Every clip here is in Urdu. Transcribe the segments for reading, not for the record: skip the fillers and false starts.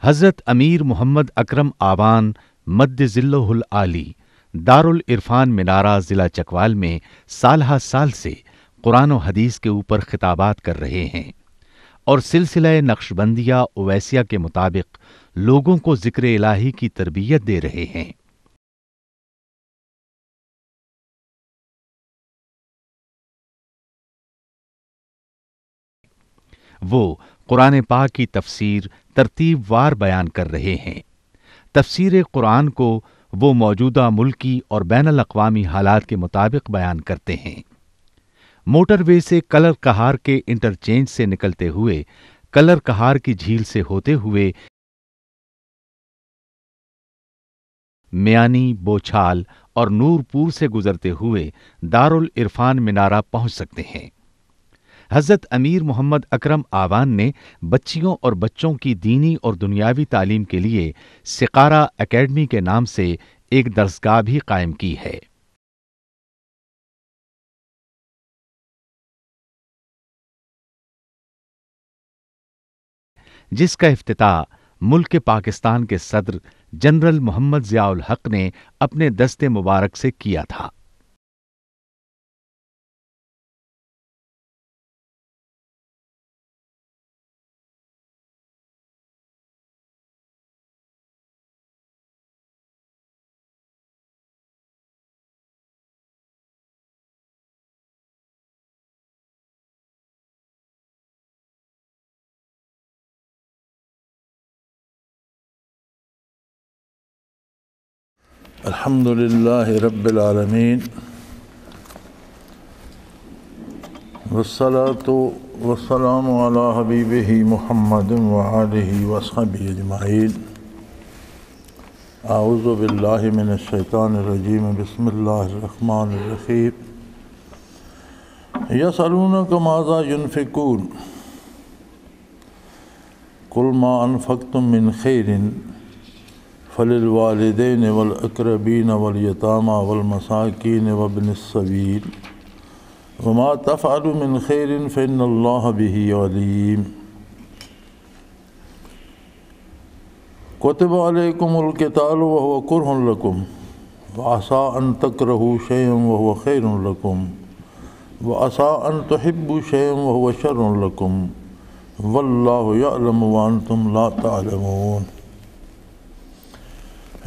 حضرت امیر محمد اکرم آوان مد ظلہ العالی دارالعرفان منارہ ضلع چکوال میں سالہ سال سے قرآن و حدیث کے اوپر خطابات کر رہے ہیں اور سلسلہ نقشبندیہ اویسیہ کے مطابق لوگوں کو ذکر الہی کی تربیت دے رہے ہیں۔ وہ قرآن پاک کی تفسیر ترتیب وار بیان کر رہے ہیں۔ تفسیر قرآن کو وہ موجودہ ملکی اور بین الاقوامی حالات کے مطابق بیان کرتے ہیں۔ موٹر وے سے کلر کہار کے انٹرچینج سے نکلتے ہوئے، کلر کہار کی جھیل سے ہوتے ہوئے میانی، بوچھال اور نورپور سے گزرتے ہوئے دارالعرفان منارہ پہنچ سکتے ہیں۔ حضرت امیر محمد اکرم آوان نے بچیوں اور بچوں کی دینی اور دنیاوی تعلیم کے لیے سقارہ اکیڈمی کے نام سے ایک درسگاہ بھی قائم کی ہے۔ جس کا افتتاح ملک پاکستان کے صدر جنرل محمد ضیاء الحق نے اپنے دست مبارک سے کیا تھا۔ الحمد للہ رب العالمین والصلاة والسلام علی حبیبہ محمد وآلہ وصحبہ اجمعین۔ اعوذ باللہ من الشیطان الرجیم، بسم اللہ الرحمن الرحیم۔ یسألونک ماذا ینفقون قل ما انفقتم من خیر فللوالدین والاقربین والیتامى والمساکین وابن السبیل وما تفعلوا من خیر فإن اللہ بہ علیم۔ کتب علیکم القتال وهو کرہ لکم وعسى ان تکرہوا شیئا وهو خیر لکم وعسى ان تحبوا شیئا وهو شر لکم واللہ یعلم وانتم لا تعلمون۔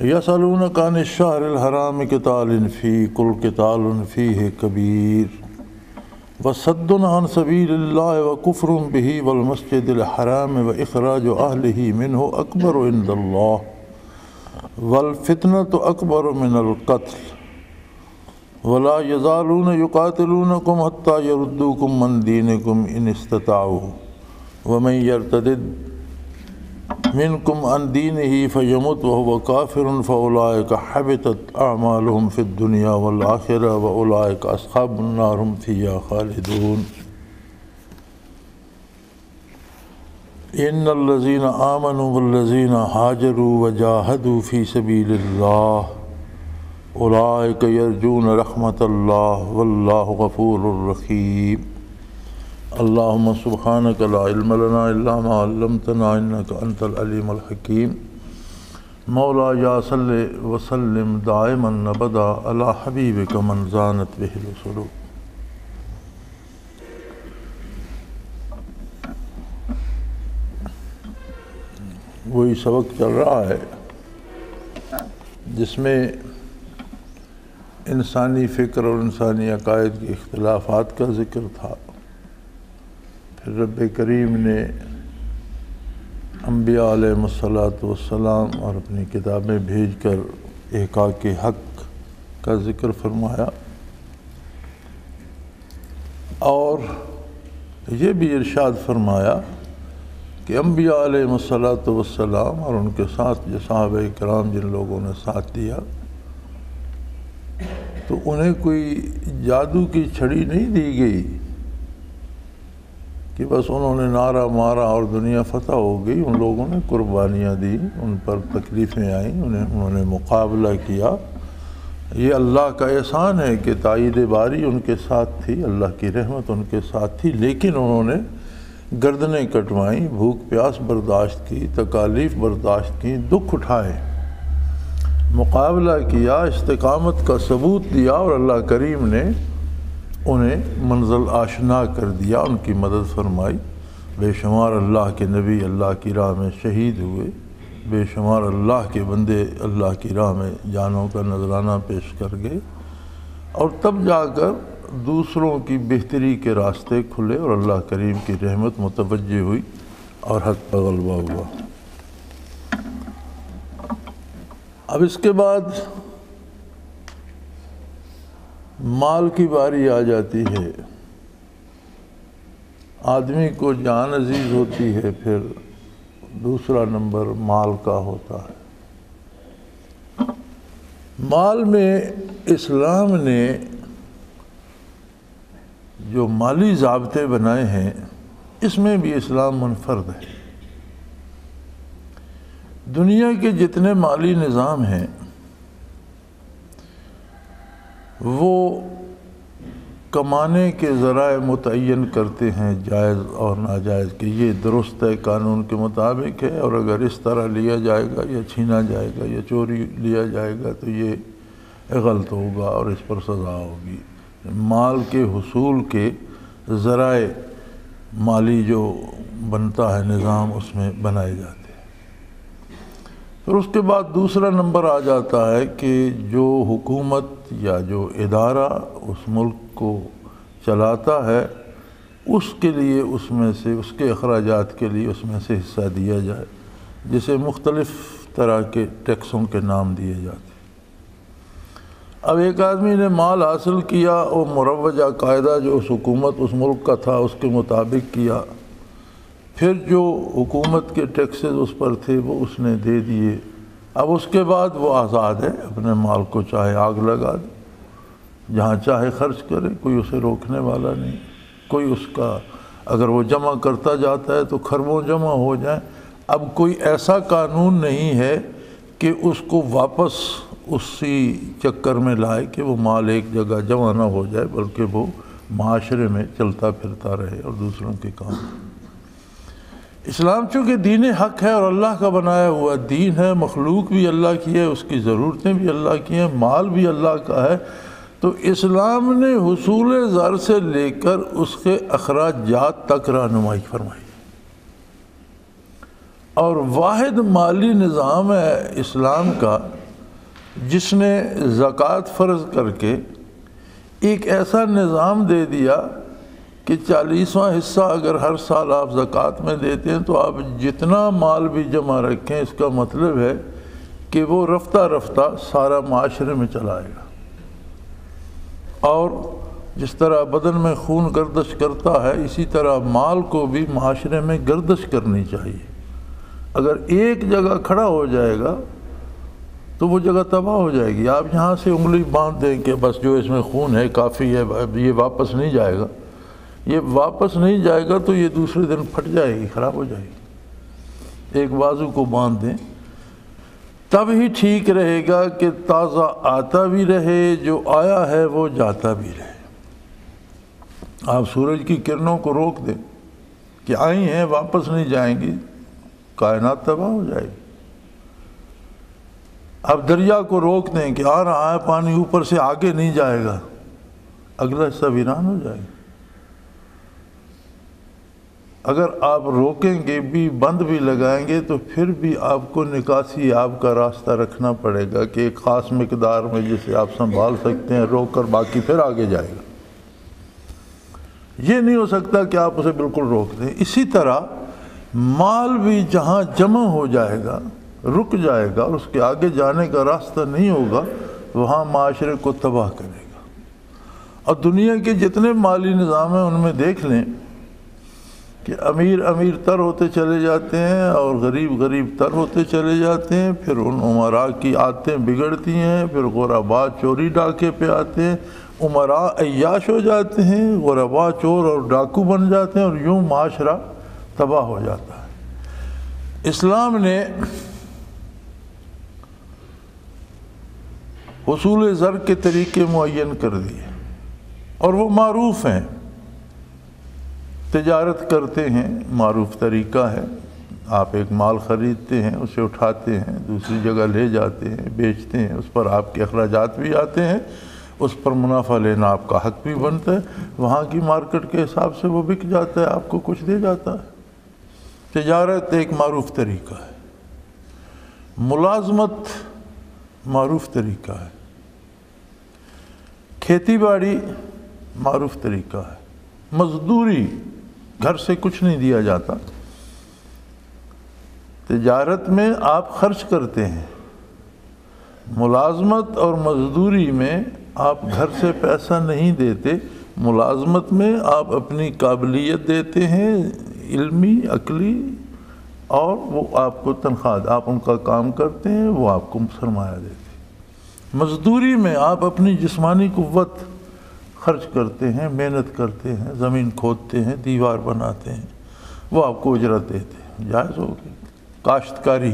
یسألونک عن الشہر الحرام قتال فیہ قل قتال فیہ کبیر وصد عن سبیل اللہ وکفر بہ والمسجد الحرام واخراج اہلہ منہ اکبر عند اللہ والفتنة اکبر من القتل ولا یزالون یقاتلونکم حتی یردوکم من دینکم ان استطاعوا ومن یرتدد منکم عن دینہ فیمت وہو کافر فاولئک حبطت اعمالہم فی الدنیا والآخرہ واولئک اصحاب النار ہم فیہا خالدون۔ ان الذین آمنوا والذین ہاجروا وجاہدوا فی سبیل اللہ اولئک یرجون رحمت اللہ واللہ غفور رحیم۔ اللہم سبحانک لا علم لنا الا ما علمتنا انک انت العلیم الحکیم۔ مولا یا صلی وسلم دائما ابدا علی حبیبک من زانت بہ القلوب۔ وہی سبق چل رہا ہے جس میں انسانی فکر اور انسانی عقائد کے اختلافات کا ذکر تھا۔ پھر رب کریم نے انبیاء علیہ السلام اور اپنی کتابیں بھیج کر احقاق حق کا ذکر فرمایا، اور یہ بھی ارشاد فرمایا کہ انبیاء علیہ السلام اور ان کے ساتھ جو صحابہ کرام جن لوگوں نے ساتھ دیا تو انہیں کوئی جادو کی چھڑی نہیں دی گئی کہ بس انہوں نے نعرہ مارا اور دنیا فتح ہو گئی۔ ان لوگوں نے قربانیاں دی، ان پر تکلیفیں آئیں، انہوں نے مقابلہ کیا۔ یہ اللہ کا احسان ہے کہ تائید باری ان کے ساتھ تھی، اللہ کی رحمت ان کے ساتھ تھی، لیکن انہوں نے گردنیں کٹوائیں، بھوک پیاس برداشت کی، تکالیف برداشت کی، دکھ اٹھائے، مقابلہ کیا، استقامت کا ثبوت دیا، اور اللہ کریم نے انہیں منزل آشنا کر دیا، ان کی مدد فرمائی۔ بے شمار اللہ کے نبی اللہ کی راہ میں شہید ہوئے، بے شمار اللہ کے بندے اللہ کی راہ میں جانوں کا نذرانہ پیش کر گئے، اور تب جا کر دوسروں کی بہتری کے راستے کھلے اور اللہ کریم کی رحمت متوجہ ہوئی اور حق پر غلبہ ہوا۔ اب اس کے بعد مال کی باری آ جاتی ہے۔ آدمی کو جان عزیز ہوتی ہے، پھر دوسرا نمبر مال کا ہوتا ہے۔ مال میں اسلام نے جو مالی ضابطے بنائے ہیں، اس میں بھی اسلام منفرد ہے۔ دنیا کے جتنے مالی نظام ہیں وہ کمانے کے ذرائع متعین کرتے ہیں، جائز اور ناجائز، کہ یہ درست ہے، قانون کے مطابق ہے، اور اگر اس طرح لیا جائے گا یا چھینا جائے گا یا چوری لیا جائے گا تو یہ غلط ہوگا اور اس پر سزا ہوگی۔ مال کے حصول کے ذرائع مالی جو بنتا ہے نظام، اس میں بنائے جاتے ہیں۔ پھر اس کے بعد دوسرا نمبر آ جاتا ہے کہ جو حکومت یا جو ادارہ اس ملک کو چلاتا ہے، اس کے لیے اس میں سے، اس کے اخراجات کے لیے اس میں سے حصہ دیا جائے، جسے مختلف طرح کے ٹیکسوں کے نام دیے جاتے ہیں۔ اب ایک آدمی نے مال حاصل کیا اور مروجہ قاعدہ جو اس حکومت اس ملک کا تھا اس کے مطابق کیا، پھر جو حکومت کے ٹیکسز اس پر تھے وہ اس نے دے دیے۔ اب اس کے بعد وہ آزاد ہے، اپنے مال کو چاہے آگ لگا دے، جہاں چاہے خرچ کرے، کوئی اسے روکنے والا نہیں، کوئی اس کا، اگر وہ جمع کرتا جاتا ہے تو کھربوں جمع ہو جائیں۔ اب کوئی ایسا قانون نہیں ہے کہ اس کو واپس اسی چکر میں لائے کہ وہ مال ایک جگہ جمع نہ ہو جائے، بلکہ وہ معاشرے میں چلتا پھرتا رہے اور دوسروں کے کام۔ اسلام چونکہ دین حق ہے اور اللہ کا بنایا ہوا دین ہے، مخلوق بھی اللہ کی ہے، اس کی ضرورتیں بھی اللہ کی ہیں، مال بھی اللہ کا ہے، تو اسلام نے حصول زر سے لے کر اس کے اخراجات تک رہنمائی فرمائی، اور واحد مالی نظام ہے اسلام کا جس نے زکوٰۃ فرض کر کے ایک ایسا نظام دے دیا کہ 40واں حصہ اگر ہر سال آپ زکوٰۃ میں دیتے ہیں تو آپ جتنا مال بھی جمع رکھیں، اس کا مطلب ہے کہ وہ رفتہ رفتہ سارا معاشرے میں چلائے گا۔ اور جس طرح بدن میں خون گردش کرتا ہے، اسی طرح مال کو بھی معاشرے میں گردش کرنی چاہیے۔ اگر ایک جگہ کھڑا ہو جائے گا تو وہ جگہ تباہ ہو جائے گی۔ آپ یہاں سے انگلی باندھ دیں کہ بس جو اس میں خون ہے کافی ہے، یہ واپس نہیں جائے گا، یہ واپس نہیں جائے گا تو یہ دوسرے دن پھٹ جائے گی، خراب ہو جائے گی۔ ایک بازو کو باندھ دیں تب ہی ٹھیک رہے گا کہ تازہ آتا بھی رہے، جو آیا ہے وہ جاتا بھی رہے۔ آپ سورج کی کرنوں کو روک دیں کہ آئی ہیں واپس نہیں جائیں گی، کائنات تباہ ہو جائے گی۔ اب دریا کو روک دیں کہ آ رہا ہے پانی اوپر سے، آگے نہیں جائے گا، اگلا حصہ ویران ہو جائے گا۔ اگر آپ روکیں گے بھی، بند بھی لگائیں گے تو پھر بھی آپ کو نکاسی آب کا راستہ رکھنا پڑے گا کہ ایک خاص مقدار میں جسے آپ سنبھال سکتے ہیں روک کر، باقی پھر آگے جائے گا۔ یہ نہیں ہو سکتا کہ آپ اسے بالکل روک دیں۔ اسی طرح مال بھی جہاں جمع ہو جائے گا، رک جائے گا اور اس کے آگے جانے کا راستہ نہیں ہوگا، وہاں معاشرے کو تباہ کرے گا۔ اور دنیا کے جتنے مالی نظام ہیں ان میں دیکھ لیں کہ امیر امیر تر ہوتے چلے جاتے ہیں اور غریب غریب تر ہوتے چلے جاتے ہیں، پھر ان امراء کی عادتیں بگڑتی ہیں، پھر غرباء چوری ڈاکے پہ آتے ہیں، امراء عیاش ہو جاتے ہیں، غرباء چور اور ڈاکو بن جاتے ہیں، اور یوں معاشرہ تباہ ہو جاتا ہے۔ اسلام نے حصول زر کے طریقے معین کر دیے اور وہ معروف ہیں۔ تجارت کرتے ہیں، معروف طریقہ ہے، آپ ایک مال خریدتے ہیں، اسے اٹھاتے ہیں، دوسری جگہ لے جاتے ہیں، بیچتے ہیں، اس پر آپ کے اخراجات بھی آتے ہیں، اس پر منافع لینا آپ کا حق بھی بنتا ہے، وہاں کی مارکیٹ کے حساب سے وہ بک جاتا ہے، آپ کو کچھ دے جاتا ہے۔ تجارت ایک معروف طریقہ ہے، ملازمت معروف طریقہ ہے، کھیتی باڑی معروف طریقہ ہے، مزدوری گھر سے کچھ نہیں دیا جاتا، تجارت میں آپ خرچ کرتے ہیں، ملازمت اور مزدوری میں آپ گھر سے پیسہ نہیں دیتے، ملازمت میں آپ اپنی قابلیت دیتے ہیں، علمی، عقلی، اور وہ آپ کو تنخواہ، آپ ان کا کام کرتے ہیں، وہ آپ کو سرمایہ دیتے ہیں۔ مزدوری میں آپ اپنی جسمانی قوت خرچ کرتے ہیں، محنت کرتے ہیں، زمین کھودتے ہیں، دیوار بناتے ہیں، وہ آپ کو اجرت دیتے ہیں، جائز ہوگی۔ کاشتکاری،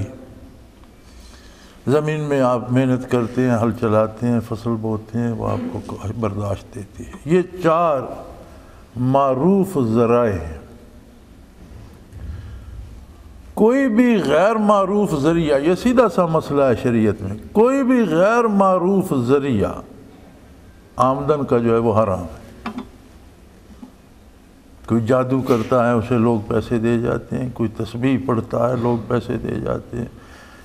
زمین میں آپ محنت کرتے ہیں، ہل چلاتے ہیں، فصل بوتے ہیں، وہ آپ کو برداشت دیتی ہے۔ یہ 4 معروف ذرائع ہیں۔ کوئی بھی غیر معروف ذریعہ، یہ سیدھا سا مسئلہ ہے شریعت میں، کوئی بھی غیر معروف ذریعہ آمدن کا جو ہے وہ حرام ہے۔ کوئی جادو کرتا ہے، اسے لوگ پیسے دے جاتے ہیں، کوئی تسبیح پڑھتا ہے، لوگ پیسے دے جاتے ہیں،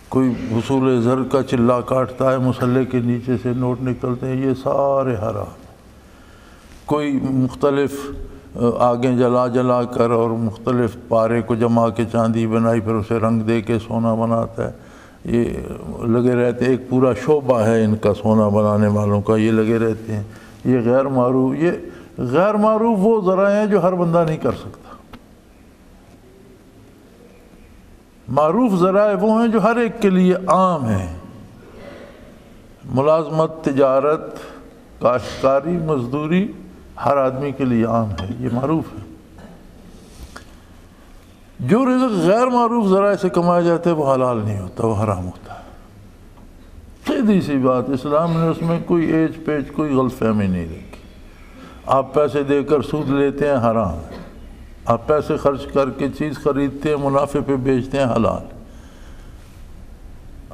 کوئی حصول زر کا چلہ کاٹتا ہے، مصلے کے نیچے سے نوٹ نکلتے ہیں، یہ سارے حرام۔ کوئی مختلف آگیں جلا جلا کر اور مختلف پارے کو جما کے چاندی بنائی، پھر اسے رنگ دے کے سونا بناتا ہے، یہ لگے رہتے ہیں، ایک پورا شعبہ ہے ان کا سونا بنانے والوں کا، یہ لگے رہتے ہیں۔ یہ غیر معروف، یہ غیر معروف وہ ذرائع ہیں جو ہر بندہ نہیں کر سکتا۔ معروف ذرائع وہ ہیں جو ہر ایک کے لیے عام ہیں۔ ملازمت، تجارت، کاشتکاری، مزدوری ہر آدمی کے لیے عام ہے، یہ معروف ہے۔ جو رزق غیر معروف ذرائع سے کمایا جاتا ہے وہ حلال نہیں ہوتا، وہ حرام ہوتا ہے۔ سیدھی سی بات، اسلام نے اس میں کوئی ایج پیچ، کوئی غلط فہمی نہیں رکھی۔ آپ پیسے دے کر سود لیتے ہیں، حرام ہے۔ آپ پیسے خرچ کر کے چیز خریدتے ہیں، منافع پہ بیچتے ہیں، حلال۔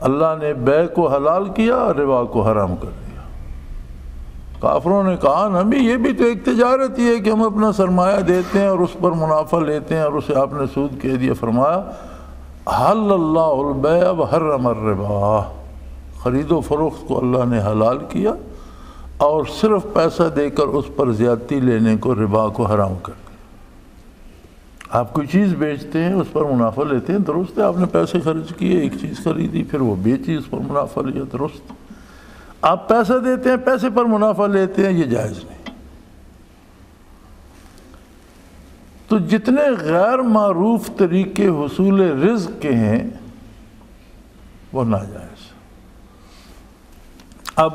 اللہ نے بیع کو حلال کیا اور ربا کو حرام کر دیا۔ کافروں نے کہا نبی یہ بھی تو ایک تجارت ہی ہے کہ ہم اپنا سرمایہ دیتے ہیں اور اس پر منافع لیتے ہیں، اور اسے آپ نے سود کہہ دیا۔ فرمایا حل اللہ البیع وحرم الربا، خرید و فروخت کو اللہ نے حلال کیا اور صرف پیسہ دے کر اس پر زیادتی لینے کو، ربا کو حرام کر دیا۔ آپ کوئی چیز بیچتے ہیں، اس پر منافع لیتے ہیں، درست ہے، آپ نے پیسے خرچ کیے، ایک چیز خریدی، پھر وہ بیچی، اس پر منافع لیا، درست۔ آپ پیسہ دیتے ہیں، پیسے پر منافع لیتے ہیں، یہ جائز نہیں۔ تو جتنے غیر معروف طریقے حصول رزق کے ہیں وہ ناجائز۔ اب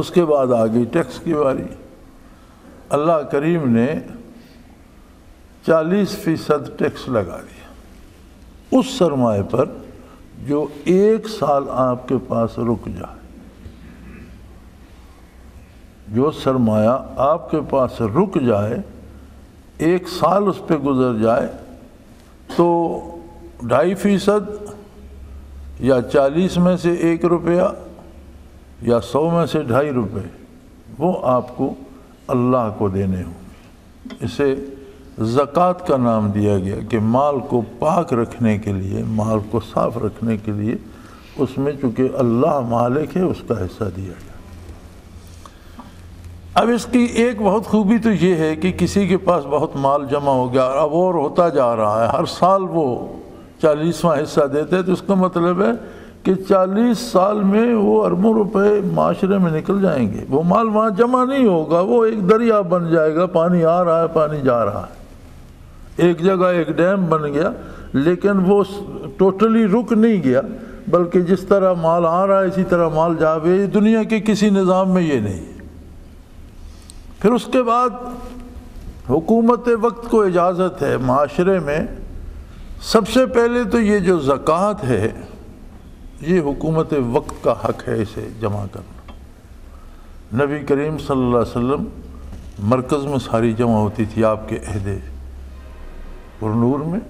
اس کے بعد آ گئی ٹیکس کی باری۔ اللہ کریم نے 40% ٹیکس لگا دیا اس سرمایہ پر جو 1 سال آپ کے پاس رک جائے۔ جو سرمایہ آپ کے پاس رک جائے، 1 سال اس پہ گزر جائے، تو 2.5% یا 40 میں سے 1 روپیہ یا 100 میں سے 2.5 روپے وہ آپ کو اللہ کو دینے ہوں۔ اسے زکوٰۃ کا نام دیا گیا کہ مال کو پاک رکھنے کے لیے، مال کو صاف رکھنے کے لیے اس میں چونکہ اللہ مالک ہے اس کا حصہ دیا گیا۔ اب اس کی ایک بہت خوبی تو یہ ہے کہ کسی کے پاس بہت مال جمع ہو گیا، اب اور ہوتا جا رہا ہے، ہر سال وہ 40واں حصہ دیتے ہیں، تو اس کا مطلب ہے کہ 40 سال میں وہ اربوں روپے معاشرے میں نکل جائیں گے۔ وہ مال وہاں جمع نہیں ہوگا، وہ ایک دریا بن جائے گا، پانی آ رہا ہے، پانی جا رہا ہے، ایک جگہ ایک ڈیم بن گیا، لیکن وہ ٹوٹلی رک نہیں گیا، بلکہ جس طرح مال آ رہا ہے اسی طرح مال جا بھی۔ دنیا کے کسی نظام میں یہ نہیں ہے۔ پھر اس کے بعد حکومت وقت کو اجازت ہے معاشرے میں، سب سے پہلے تو یہ جو زکوٰۃ ہے یہ حکومت وقت کا حق ہے اسے جمع کرنا۔ نبی کریم صلی اللہ علیہ وسلم مرکز میں ساری جمع ہوتی تھی، آپ کے عہد پرنور میں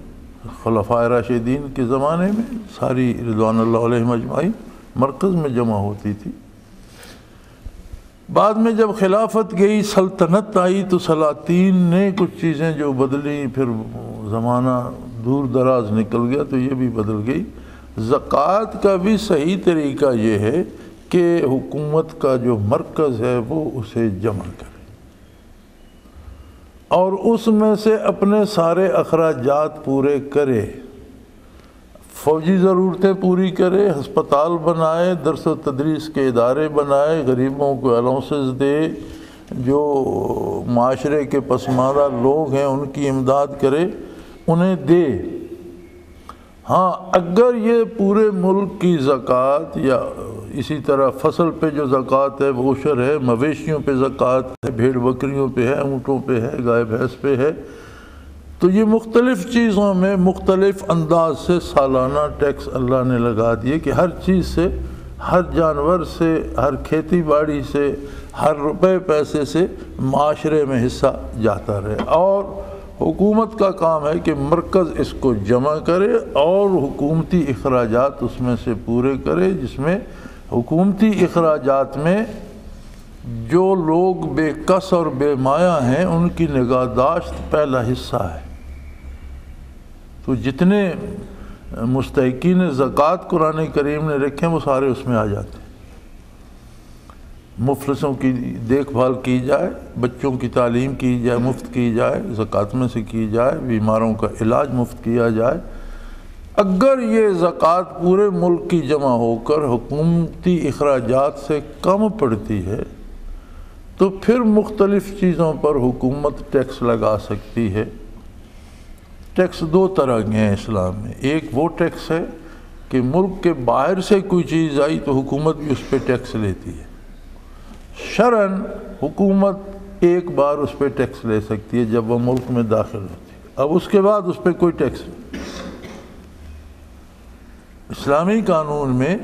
خلفائے راشدین کے زمانے میں ساری رضوان اللہ علیہم اجمعین مرکز میں جمع ہوتی تھی۔ بعد میں جب خلافت گئی، سلطنت آئی، تو سلاطین نے کچھ چیزیں جو بدلی، پھر زمانہ دور دراز نکل گیا تو یہ بھی بدل گئی۔ زکوٰۃ کا بھی صحیح طریقہ یہ ہے کہ حکومت کا جو مرکز ہے وہ اسے جمع کرے اور اس میں سے اپنے سارے اخراجات پورے کرے، فوجی ضرورتیں پوری کرے، ہسپتال بنائے، درس و تدریس کے ادارے بنائے، غریبوں کو الاؤنسز دے، جو معاشرے کے پسماندہ لوگ ہیں ان کی امداد کرے، انہیں دے۔ ہاں اگر یہ پورے ملک کی زکوٰۃ یا اسی طرح فصل پہ جو زکوٰۃ ہے وہ عشر ہے، مویشیوں پہ زکوٰۃ ہے، بھیڑ بکریوں پہ ہے، اونٹوں پہ ہے، گائے بھینس پہ ہے، تو یہ مختلف چیزوں میں مختلف انداز سے سالانہ ٹیکس اللہ نے لگا دیے کہ ہر چیز سے، ہر جانور سے، ہر کھیتی باڑی سے، ہر روپے پیسے سے معاشرے میں حصہ جاتا رہے۔ اور حکومت کا کام ہے کہ مرکز اس کو جمع کرے اور حکومتی اخراجات اس میں سے پورے کرے، جس میں حکومتی اخراجات میں جو لوگ بے کس اور بے مایہ ہیں ان کی نگہداشت پہلا حصہ ہے۔ تو جتنے مستحقین زکوٰۃ قرآن کریم نے رکھے ہیں وہ سارے اس میں آ جاتے ہیں۔ مفلسوں کی دیکھ بھال کی جائے، بچوں کی تعلیم کی جائے، مفت کی جائے، زکوٰۃ میں سے کی جائے، بیماروں کا علاج مفت کیا جائے۔ اگر یہ زکوٰۃ پورے ملک کی جمع ہو کر حکومتی اخراجات سے کم پڑتی ہے تو پھر مختلف چیزوں پر حکومت ٹیکس لگا سکتی ہے۔ ٹیکس دو طرح کے ہیں اسلام میں، ایک وہ ٹیکس ہے کہ ملک کے باہر سے کوئی چیز آئی تو حکومت بھی اس پہ ٹیکس لیتی ہے۔ شرعاً حکومت ایک بار اس پہ ٹیکس لے سکتی ہے جب وہ ملک میں داخل ہوتی ہے، اب اس کے بعد اس پہ کوئی ٹیکس نہیں۔ اسلامی قانون میں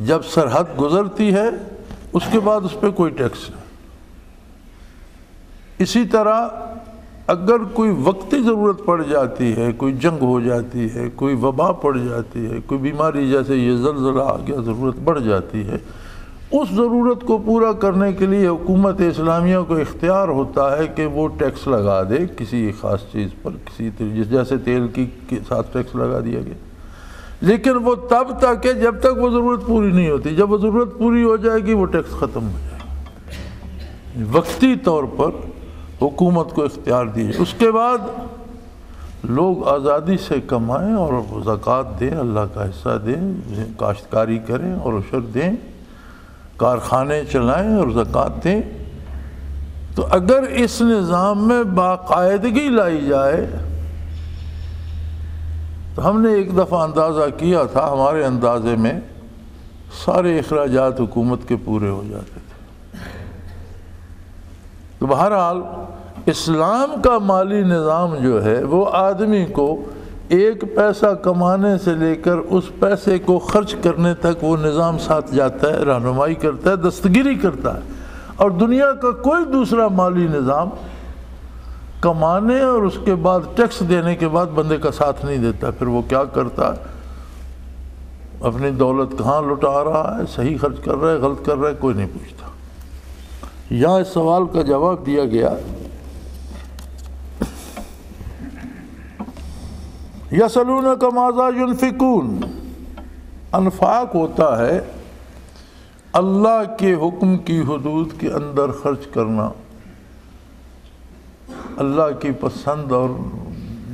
جب سرحد گزرتی ہے اس کے بعد اس پہ کوئی ٹیکس نہیں۔ اسی طرح اگر کوئی وقتی ضرورت پڑ جاتی ہے، کوئی جنگ ہو جاتی ہے، کوئی وبا پڑ جاتی ہے، کوئی بیماری جیسے یہ زلزلہ آ گیا ضرورت بڑھ جاتی ہے، اس ضرورت کو پورا کرنے کے لیے حکومت اسلامیہ کو اختیار ہوتا ہے کہ وہ ٹیکس لگا دے کسی خاص چیز پر، جیسے تیل کے ساتھ ٹیکس لگا دیا گیا، لیکن وہ تب تک ہے جب تک وہ ضرورت پوری نہیں ہوتی۔ جب وہ ضرورت پوری ہو جائے گی وہ ٹیکس ختم ہو جائے گا۔ وقتی طور پر حکومت کو اختیار دیجیے، اس کے بعد لوگ آزادی سے کمائیں اور زکوٰۃ دیں، اللہ کا حصہ دیں، کاشتکاری کریں اور عشر دیں، کارخانے چلائیں اور زکوٰۃ دیں۔ تو اگر اس نظام میں باقاعدگی لائی جائے تو ہم نے ایک دفعہ اندازہ کیا تھا، ہمارے اندازے میں سارے اخراجات حکومت کے پورے ہو جاتے تھے۔ تو بہرحال اسلام کا مالی نظام جو ہے وہ آدمی کو ایک پیسہ کمانے سے لے کر اس پیسے کو خرچ کرنے تک وہ نظام ساتھ جاتا ہے، رہنمائی کرتا ہے، دستگیری کرتا ہے۔ اور دنیا کا کوئی دوسرا مالی نظام کمانے اور اس کے بعد ٹیکس دینے کے بعد بندے کا ساتھ نہیں دیتا۔ پھر وہ کیا کرتا ہے، اپنی دولت کہاں لٹا رہا ہے، صحیح خرچ کر رہا ہے، غلط کر رہا ہے، کوئی نہیں پوچھتا۔ یہاں اس سوال کا جواب دیا گیا، یسألونک ماذا ینفقون، انفاق ہوتا ہے اللہ کے حکم کی حدود کے اندر خرچ کرنا، اللہ کی پسند اور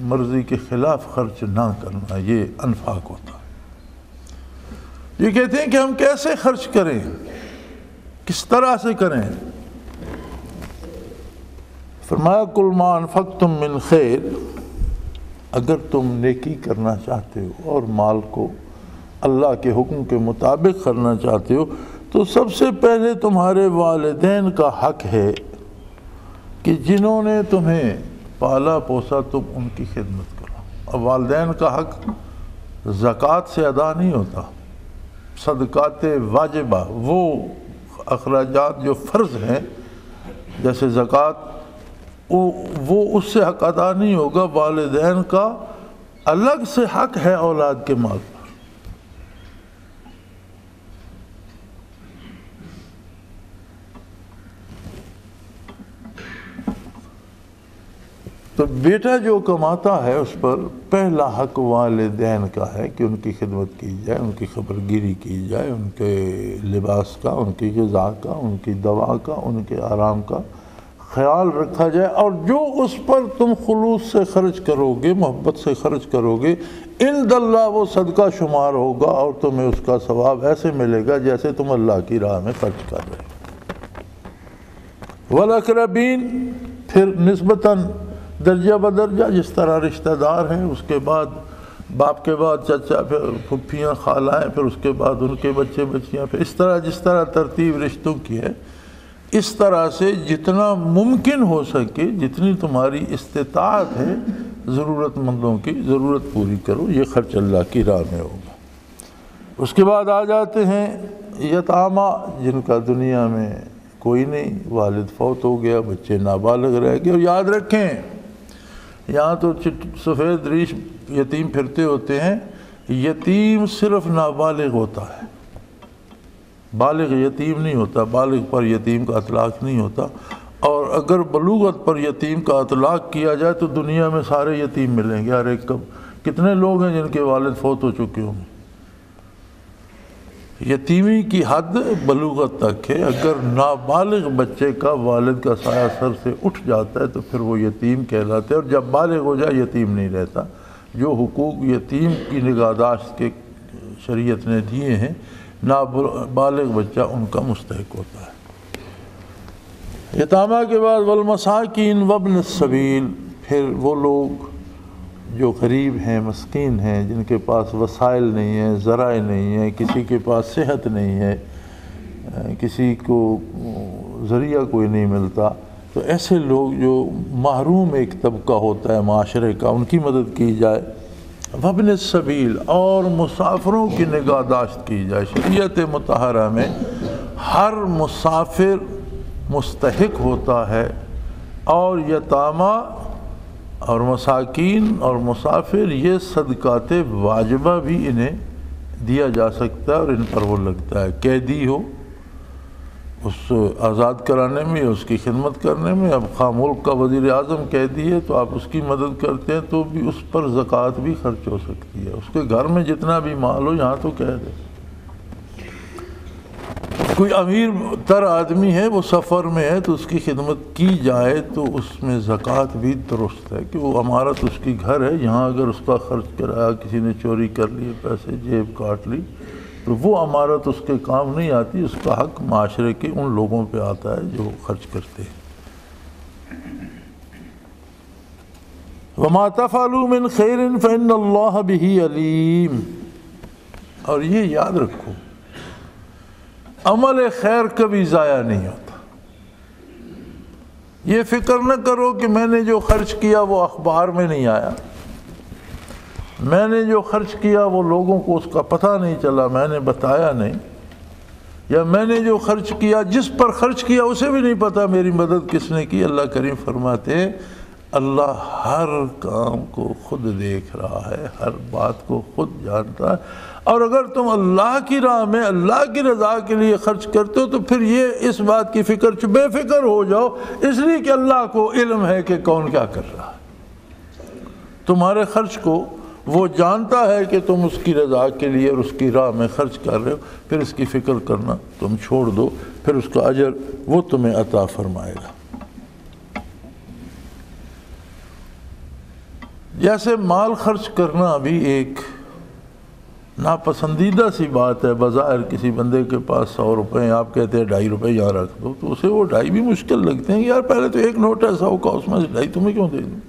مرضی کے خلاف خرچ نہ کرنا، یہ انفاق ہوتا ہے۔ یہ کہتے ہیں کہ ہم کیسے خرچ کریں، کس طرح سے کریں؟ فرمایا کل ما انفقتم من خیر، اگر تم نیکی کرنا چاہتے ہو اور مال کو اللہ کے حکم کے مطابق کرنا چاہتے ہو تو سب سے پہلے تمہارے والدین کا حق ہے کہ جنہوں نے تمہیں پالا پوسا تم ان کی خدمت کرو۔ اب والدین کا حق زکوٰۃ سے ادا نہیں ہوتا، صدقات واجبہ، وہ اخراجات جو فرض ہیں جیسے زکوٰۃ وہ اس سے حق ادا نہیں ہوگا۔ والدین کا الگ سے حق ہے اولاد کے مال پر۔ تو بیٹا جو کماتا ہے اس پر پہلا حق والدین کا ہے کہ ان کی خدمت کی جائے، ان کی خبر گیری کی جائے، ان کے لباس کا، ان کی غذا کا، ان کی دوا کا، ان کے آرام کا خیال رکھا جائے، اور جو اس پر تم خلوص سے خرچ کرو گے، محبت سے خرچ کرو گے، عند اللہ وہ صدقہ شمار ہوگا اور تمہیں اس کا ثواب ایسے ملے گا جیسے تم اللہ کی راہ میں خرچ کر رہے ہو۔ والاقربین، پھر نسبتاً درجہ بدرجہ جس طرح رشتہ دار ہیں، اس کے بعد باپ کے بعد چچا، پھر پھپھیاں، خالائیں، پھر اس کے بعد ان کے بچے بچیاں، پھر اس طرح جس طرح ترتیب رشتوں کی ہے، اس طرح سے جتنا ممکن ہو سکے، جتنی تمہاری استطاعت ہے، ضرورت مندوں کی ضرورت پوری کرو، یہ خرچ اللہ کی راہ میں ہوگا۔ اس کے بعد آ جاتے ہیں یتامہ، جن کا دنیا میں کوئی نہیں، والد فوت ہو گیا، بچے نابالغ رہ گئے۔ اور یاد رکھیں، یہاں تو سفید ریش یتیم پھرتے ہوتے ہیں، یتیم صرف نابالغ ہوتا ہے، بالغ یتیم نہیں ہوتا، بالغ پر یتیم کا اطلاق نہیں ہوتا۔ اور اگر بلوغت پر یتیم کا اطلاق کیا جائے تو دنیا میں سارے یتیم ملیں گے، ہر ایک کتنے لوگ ہیں جن کے والد فوت ہو چکے ہوں گے۔ یتیمی کی حد بلوغت تک ہے، اگر نابالغ بچے کا والد کا سایہ سر سے اٹھ جاتا ہے تو پھر وہ یتیم کہلاتے ہیں، اور جب بالغ ہو جائے یتیم نہیں رہتا۔ جو حقوق یتیم کی نگہداشت کے شریعت نے دیے ہیں، نابالغ بچہ ان کا مستحق ہوتا ہے۔ یتامہ کے بعد والمساکین وابن السبیل، پھر وہ لوگ جو غریب ہیں، مسکین ہیں، جن کے پاس وسائل نہیں ہیں، ذرائع نہیں ہیں، کسی کے پاس صحت نہیں ہے، کسی کو ذریعہ کوئی نہیں ملتا، تو ایسے لوگ جو محروم ایک طبقہ ہوتا ہے معاشرے کا، ان کی مدد کی جائے۔ وابن السبیل، اور مسافروں کی نگہداشت کی جائے۔ شریعت مطہرہ میں ہر مسافر مستحق ہوتا ہے، اور یتامہ اور مساکین اور مسافر یہ صدقات واجبہ بھی انہیں دیا جا سکتا ہے، اور ان پر وہ لگتا ہے۔ قیدی ہو، اس آزاد کرانے میں، اس کی خدمت کرنے میں، اب خواہ ملک کا وزیر اعظم قیدی ہے تو آپ اس کی مدد کرتے ہیں تو بھی اس پر زکوٰۃ بھی خرچ ہو سکتی ہے۔ اس کے گھر میں جتنا بھی مال ہو، یہاں تو قید ہے۔ کوئی امیر تر آدمی ہے، وہ سفر میں ہے، تو اس کی خدمت کی جائے تو اس میں زکوٰۃ بھی درست ہے، کہ وہ امارت اس کی گھر ہے، یہاں اگر اس کا خرچ کرایا، کسی نے چوری کر لیے، پیسے جیب کاٹ لی، تو وہ امارت اس کے کام نہیں آتی، اس کا حق معاشرے کے ان لوگوں پہ آتا ہے جو خرچ کرتے ہیں۔ وَمَا تَفْعَلُوا مِنْ خَيْرٍ فَإِنَّ اللَّهَ بِهِ عَلِيمٌ، اور یہ یاد رکھو، عمل خیر کبھی ضائع نہیں ہوتا۔ یہ فکر نہ کرو کہ میں نے جو خرچ کیا وہ اخبار میں نہیں آیا، میں نے جو خرچ کیا وہ لوگوں کو اس کا پتہ نہیں چلا، میں نے بتایا نہیں، یا میں نے جو خرچ کیا، جس پر خرچ کیا اسے بھی نہیں پتا میری مدد کس نے کی۔ اللہ کریم فرماتے ہیں اللہ ہر کام کو خود دیکھ رہا ہے، ہر بات کو خود جانتا ہے، اور اگر تم اللہ کی راہ میں اللہ کی رضا کے لیے خرچ کرتے ہو تو پھر یہ اس بات کی فکر، بے فکر ہو جاؤ، اس لیے کہ اللہ کو علم ہے کہ کون کیا کر رہا ہے۔ تمہارے خرچ کو وہ جانتا ہے کہ تم اس کی رضا کے لیے اور اس کی راہ میں خرچ کر رہے ہو، پھر اس کی فکر کرنا تم چھوڑ دو، پھر اس کا اجر وہ تمہیں عطا فرمائے گا۔ جیسے مال خرچ کرنا بھی ایک ناپسندیدہ سی بات ہے، بظاہر کسی بندے کے پاس 100 روپے ہیں، آپ کہتے ہیں 2.5 روپے یہاں رکھ دو، تو اسے وہ 2.5 بھی مشکل لگتے ہیں، یار پہلے تو ایک نوٹ ہے 100 کا، اس میں سے 2.5 تمہیں کیوں دے دوں۔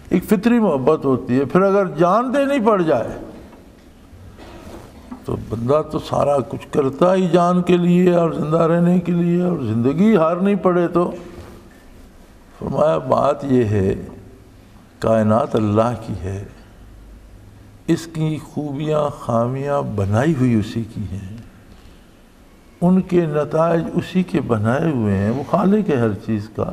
ایک فطری محبت ہوتی ہے۔ پھر اگر جان دینی پڑ جائے تو بندہ تو سارا کچھ کرتا ہی جان کے لیے اور زندہ رہنے کے لیے، اور زندگی ہارنی پڑے تو فرمایا بات یہ ہے، کائنات اللہ کی ہے، اس کی خوبیاں خامیاں بنائی ہوئی اسی کی ہیں، ان کے نتائج اسی کے بنائے ہوئے ہیں، وہ خالق ہے ہر چیز کا،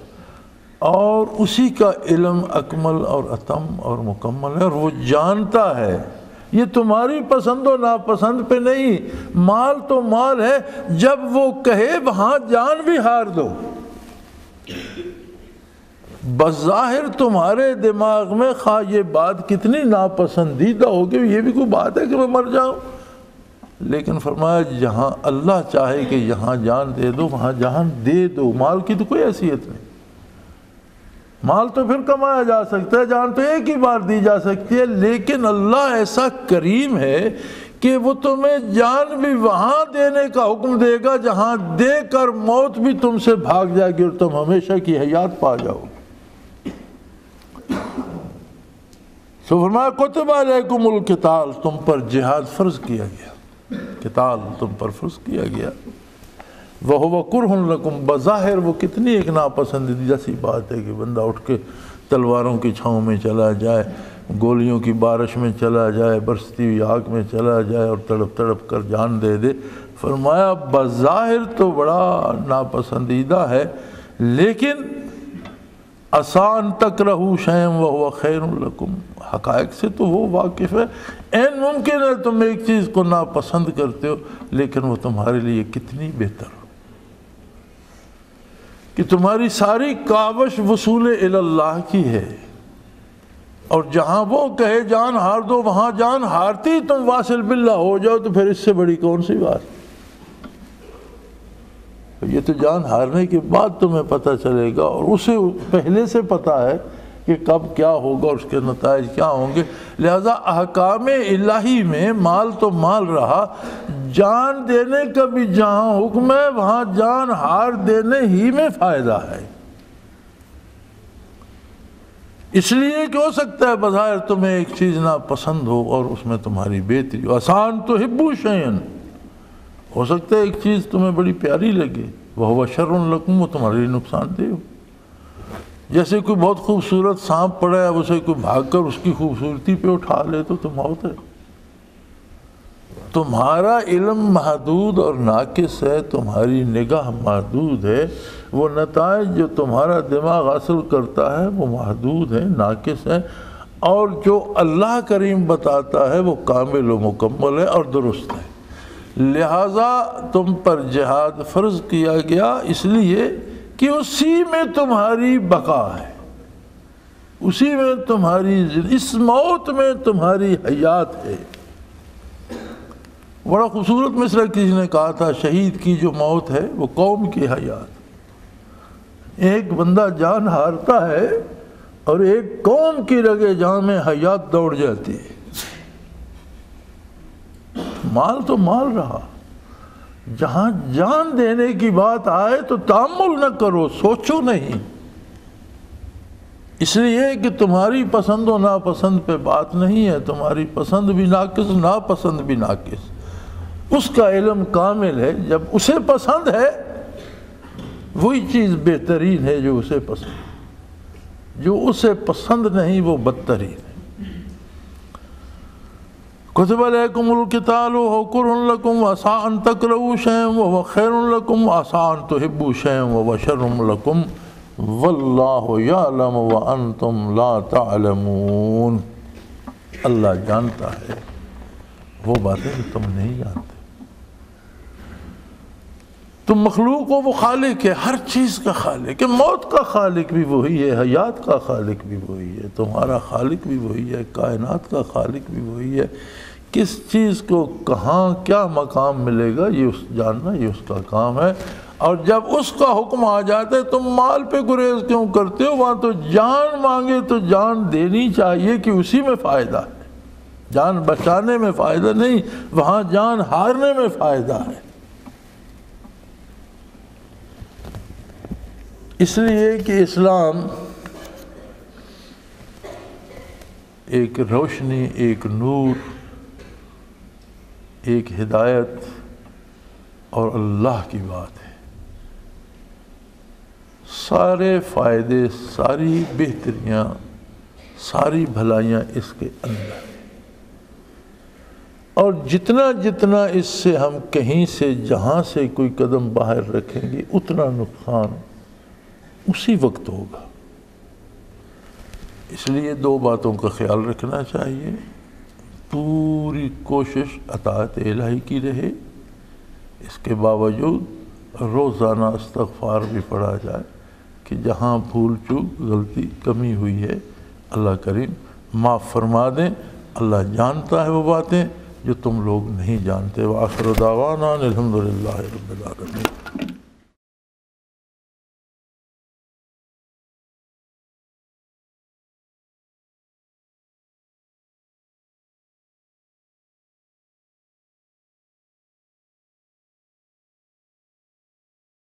اور اسی کا علم اکمل اور اتم اور مکمل ہے، اور وہ جانتا ہے۔ یہ تمہاری پسند و ناپسند پہ نہیں، مال تو مال ہے، جب وہ کہے وہاں جان بھی ہار دو۔ بظاہر تمہارے دماغ میں خواہ یہ بات کتنی ناپسندیدہ ہوگی، یہ بھی کوئی بات ہے کہ میں مر جاؤں، لیکن فرمایا جہاں اللہ چاہے کہ یہاں جان دے دو وہاں جان دے دو۔ مال کی تو کوئی حیثیت نہیں، مال تو پھر کمایا جا سکتا ہے، جان تو ایک ہی بار دی جا سکتی ہے، لیکن اللہ ایسا کریم ہے کہ وہ تمہیں جان بھی وہاں دینے کا حکم دے گا جہاں دے کر موت بھی تم سے بھاگ جائے گی اور تم ہمیشہ کی حیات پا جاؤ گے۔ تو فرمایا کتب علیکم القتال، تم پر جہاد فرض کیا گیا، قتال تم پر فرض کیا گیا۔ وَهُوَ كُرْهٌ لَكُمْ، بظاہر وہ کتنی ایک ناپسندیدہ سی بات ہے کہ بندہ اٹھ کے تلواروں کی چھاؤں میں چلا جائے، گولیوں کی بارش میں چلا جائے، برستی ہوئی آگ میں چلا جائے اور تڑپ تڑپ کر جان دے دے۔ فرمایا بظاہر تو بڑا ناپسندیدہ ہے، لیکن آسان تکرہوا شیئا وہو خیر لکم، حقائق سے تو وہ واقف ہے۔ این ممکن ہے تم ایک چیز کو ناپسند کرتے ہو، لیکن وہ تمہارے لیے کتنی بہتر ہو کہ تمہاری ساری کاوش وصول الی اللہ کی ہے، اور جہاں وہ کہے جان ہار دو وہاں جان ہارتی تم واصل باللہ ہو جاؤ، تو پھر اس سے بڑی کون سی بات؟ یہ تو جان ہارنے کے بعد تمہیں پتہ چلے گا، اور اسے پہلے سے پتہ ہے کہ کب کیا ہوگا اور اس کے نتائج کیا ہوں گے۔ لہذا احکام الہی میں مال تو مال رہا، جان دینے کا بھی جہاں حکم ہے وہاں جان ہار دینے ہی میں فائدہ ہے۔ اس لیے کہ ہو سکتا ہے بظاہر تمہیں ایک چیز ناپسند ہو اور اس میں تمہاری بہتری ہو۔ آسان تحبوا شیئا، ہو سکتا ہے ایک چیز تمہیں بڑی پیاری لگے، وہو شر لکم، وہ تمہارے لیے نقصان دہ ہو۔ جیسے کوئی بہت خوبصورت سانپ پڑا ہے، اسے کوئی بھاگ کر اس کی خوبصورتی پہ اٹھا لے تو موت ہے۔ تمہارا علم محدود اور ناقص ہے، تمہاری نگاہ محدود ہے، وہ نتائج جو تمہارا دماغ حاصل کرتا ہے وہ محدود ہے، ناقص ہے، اور جو اللہ کریم بتاتا ہے وہ کامل و مکمل ہے اور درست ہے۔ لہٰذا تم پر جہاد فرض کیا گیا، اس لیے کہ اسی میں تمہاری بقا ہے، اسی میں تمہاری اس موت میں تمہاری حیات ہے۔ بڑا خوبصورت مصرع کسی نے کہا تھا، شہید کی جو موت ہے وہ قوم کی حیات۔ ایک بندہ جان ہارتا ہے اور ایک قوم کی رگے جان میں حیات دوڑ جاتی ہے۔ مال تو مال رہا، جہاں جان دینے کی بات آئے تو تأمل نہ کرو، سوچو نہیں، اس لیے کہ تمہاری پسند و ناپسند پہ بات نہیں ہے، تمہاری پسند بھی ناقص، ناپسند بھی ناقص، اس کا علم کامل ہے۔ جب اسے پسند ہے وہی چیز بہترین ہے جو اسے پسند، جو اسے پسند نہیں وہ بدترین ہے۔ کتب علیکم القتال وهو کرہ لکم وعسیٰ ان تکرہوا شیئا وہو خیر لکم وعسیٰ ان تحبوا شیئا وہو شر لکم واللہ یعلم وانتم لا تعلمون۔ اللہ جانتا ہے وہ باتیں جو تم نہیں جانتے۔ تم مخلوق ہو، وہ خالق ہے، ہر چیز کا خالق ہے، موت کا خالق بھی وہی ہے، حیات کا خالق بھی وہی ہے، تمہارا خالق بھی وہی ہے، کائنات کا خالق بھی وہی ہے۔ کس چیز کو کہاں کیا مقام ملے گا یہ جاننا، یہ اس کا کام ہے۔ اور جب اس کا حکم آ جاتا ہے تم مال پہ گریز کیوں کرتے ہو؟ وہاں تو جان مانگے تو جان دینی چاہیے کہ اسی میں فائدہ ہے، جان بچانے میں فائدہ نہیں، وہاں جان ہارنے میں فائدہ ہے۔ اس لیے کہ اسلام ایک روشنی، ایک نور، ایک ہدایت اور اللہ کی بات ہے۔ سارے فائدے، ساری بہتریاں، ساری بھلائیاں اس کے اندر ہیں، اور جتنا جتنا اس سے ہم کہیں سے جہاں سے کوئی قدم باہر رکھیں گے اتنا نقصان اسی وقت ہوگا۔ اس لیے دو باتوں کا خیال رکھنا چاہیے، پوری کوشش اطاعت الہی کی رہے، اس کے باوجود روزانہ استغفار بھی پڑھا جائے کہ جہاں بھول چوک غلطی کمی ہوئی ہے اللہ کریم معاف فرما دیں، اللہ جانتا ہے وہ باتیں جو تم لوگ نہیں جانتے۔ وآخر دعوانا الحمدللہ رب العالمین۔